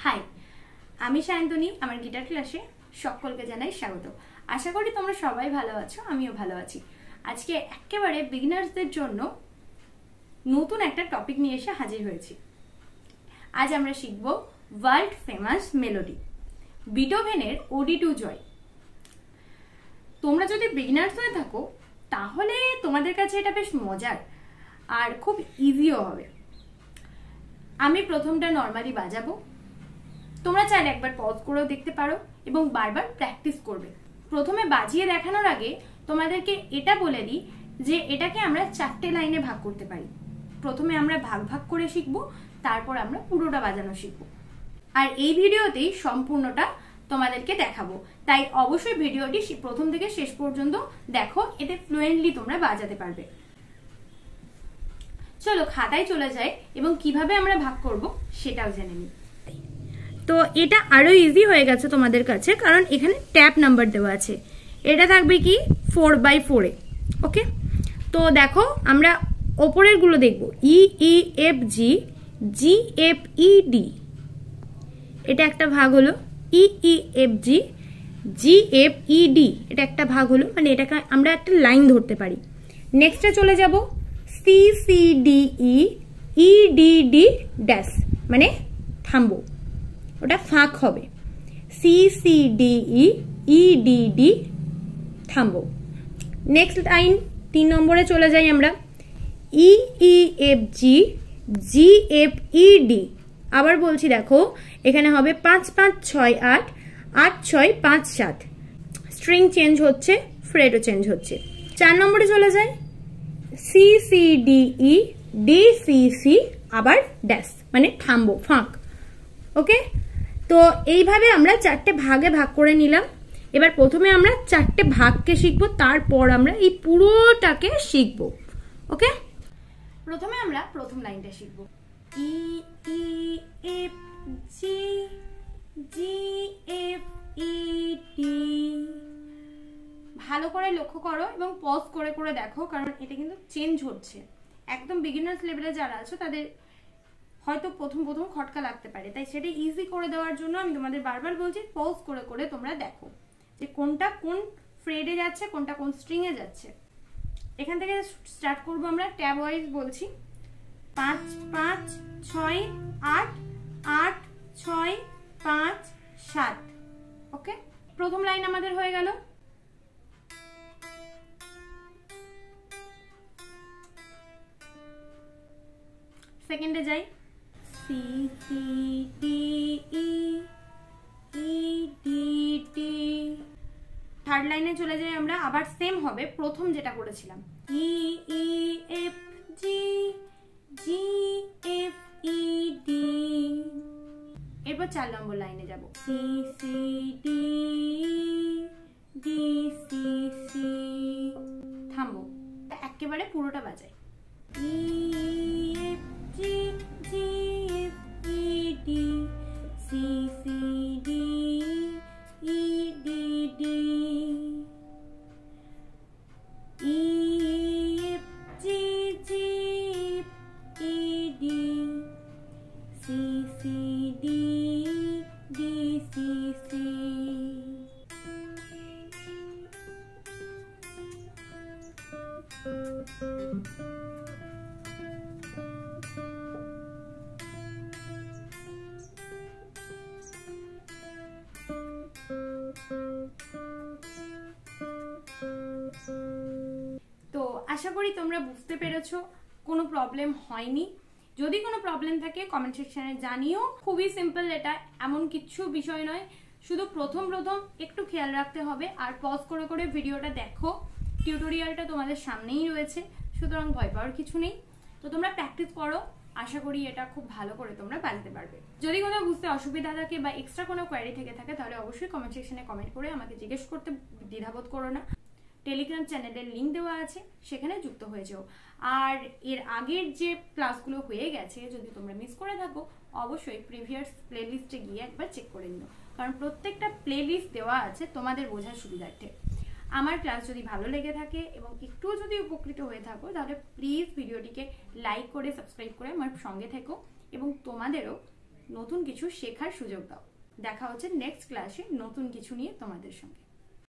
High, আমি সায়ন্তনী। আমার guitar ক্লাসে সকলকে জানাই স্বাগত। আশা করি তোমরা সবাই ভালো আছো, আমিও ভালো আছি। আজকে একেবারে বিগিনার্সদের জন্য নতুন একটা টপিক নিয়ে এসে হাজির হয়েছি। আজ আমরা শিখব ওয়ার্ল্ড ফেমাস মেলোডি বিটোভেনের ওডি টু জয়। তোমরা যদি বিগিনার্স হয়ে থাকো তাহলে তোমাদের কাছে এটা বেশ মজার আর খুব ইজিও হবে। আমি প্রথমটা নর্মালি বাজাবো, তোমরা চাইলে একবার পজ করেও দেখতে পারো এবং বারবার প্র্যাকটিস করবে। প্রথমে বাজিয়ে দেখানোর আগে তোমাদেরকে এটা বলে দিই যে এটাকে আমরা 4টে লাইনে ভাগ করতে পারি। প্রথমে আমরা ভাগ ভাগ করে শিখবো, তারপর আমরা পুরোটা বাজানো শিখবো। আর এই ভিডিওতেই সম্পূর্ণটা তোমাদেরকে দেখাবো, তাই অবশ্যই ভিডিওটি প্রথম থেকে শেষ পর্যন্ত দেখো, এতে ফ্লুয়েন্টলি তোমরা বাজাতে পারবে। চলো খাতায় চলে যাই এবং কিভাবে আমরা ভাগ করব সেটাও জেনে নিই। তো এটা আরো ইজি হয়ে গেছে তোমাদের কাছে, কারণ এখানে ট্যাপ নাম্বার দেওয়া আছে। এটা থাকবে কি 4/4 এ। ওকে, তো দেখো আমরা ওপরের গুলো দেখবো। E E F G, G F E D, এটা একটা ভাগ হলো। E E F G, G F E D, এটা একটা ভাগ হলো, মানে এটাকে আমরা একটা লাইন ধরতে পারি। নেক্সটে চলে যাব C C D E, E D D dash, মানে থামবো, ওটা ফাঁক হবে। C C D E, E D D, থামবো। নেক্সট লাইন 3 নম্বরে চলে যাই আমরা। E E F G, G F E D, আবার বলছি দেখো এখানে হবে 5 5 6 8, 8 6 5 7। স্ট্রিং চেঞ্জ হচ্ছে, ফ্রেডও চেঞ্জ হচ্ছে। 4 নম্বরে চলে যায় C C D E, D C C, আবার ড্যাশ, মানে থামবো, ফাঁক। ওকে, তো এইভাবে আমরা 4টে ভাগে ভাগ করে নিলাম। এবার প্রথমে আমরা 4টে ভাগকে শিখবো, তারপর আমরা এই পুরোটাকে শিখবো। ওকে, প্রথমে আমরা প্রথম লাইনটা শিখবো। E E F G, G F E D. ভালো করে লক্ষ্য করো এবং পজ করে করে দেখো, কারণ এটা কিন্তু চেঞ্জ হচ্ছে। একদম বিগিনার্স লেভেলে যারা আছো তাদের হয়তো প্রথম প্রথম খটকা লাগতে পারে, তাই সেটা ইজি করে দেওয়ার জন্য আমি তোমাদের বারবার বলছি পজ করে করে তোমরা দেখো যে কোনটা কোন ফ্রেডে যাচ্ছে, কোনটা কোন স্ট্রিং এ যাচ্ছে। এখান থেকে স্টার্ট করবো আমরা, ট্যাব ওয়াইজ বলছি। 5 5 6 8, 8 6 5 7। ওকে, প্রথম লাইন আমাদের হয়ে গেল। সেকেন্ডে যাই। C C D E, E D D. Third লাইনে চলে যাই আমরা, আবার সেম হবে প্রথম যেটা করেছিলাম। E E F G, G F E D. এরপর 4 নম্বর লাইনে যাব। C C D, D C C, থামবো। একেবারে পুরোটা বাজাই। E F G, G F E D, C C D, E D D, E F G, G F E D, C C D, D C C. তো আশা করি তোমরা বুঝতে পেরেছো, কোনো প্রবলেম হয়নি। যদি কোনো প্রবলেম থাকে কমেন্ট সেকশনে জানিও। খুবই সিম্পল, এটা এমন কিছু বিষয় নয়, শুধু প্রথম একটু খেয়াল রাখতে হবে। আর পজ করে করে ভিডিওটা দেখো, টিউটোরিয়ালটা তোমাদের সামনেই রয়েছে, সুতরাং ভয় পাওয়ার কিছু নেই। তো তোমরা প্র্যাকটিস করো, আশা করি এটা খুব ভালো করে তোমরা বাজাতে পারবে। যদি কোনো বুঝতে অসুবিধা থাকে বা এক্সট্রা কোনো কোয়ারি থেকে থাকে তাহলে অবশ্যই কমেন্ট সেকশনে কমেন্ট করে আমাকে জিজ্ঞেস করতে দ্বিধাবোধ করো না। টেলিগ্রাম চ্যানেলের লিঙ্ক দেওয়া আছে, সেখানে যুক্ত হয়ে যাও। আর এর আগের যে ক্লাসগুলো হয়ে গেছে যদি তোমরা মিস করে থাকো অবশ্যই প্রিভিয়াস প্লেলিস্টে গিয়ে একবার চেক করে নিও, কারণ প্রত্যেকটা প্লেলিস্ট দেওয়া আছে তোমাদের বোঝার সুবিধার্থে। আমার ক্লাস যদি ভালো লেগে থাকে এবং একটু যদি উপকৃত হয়ে থাকো তাহলে প্লিজ ভিডিওটিকে লাইক করে সাবস্ক্রাইব করে আমার সঙ্গে থেকো এবং তোমাদেরও নতুন কিছু শেখার সুযোগ দাও। দেখা হচ্ছে নেক্সট ক্লাসে নতুন কিছু নিয়ে তোমাদের সঙ্গে।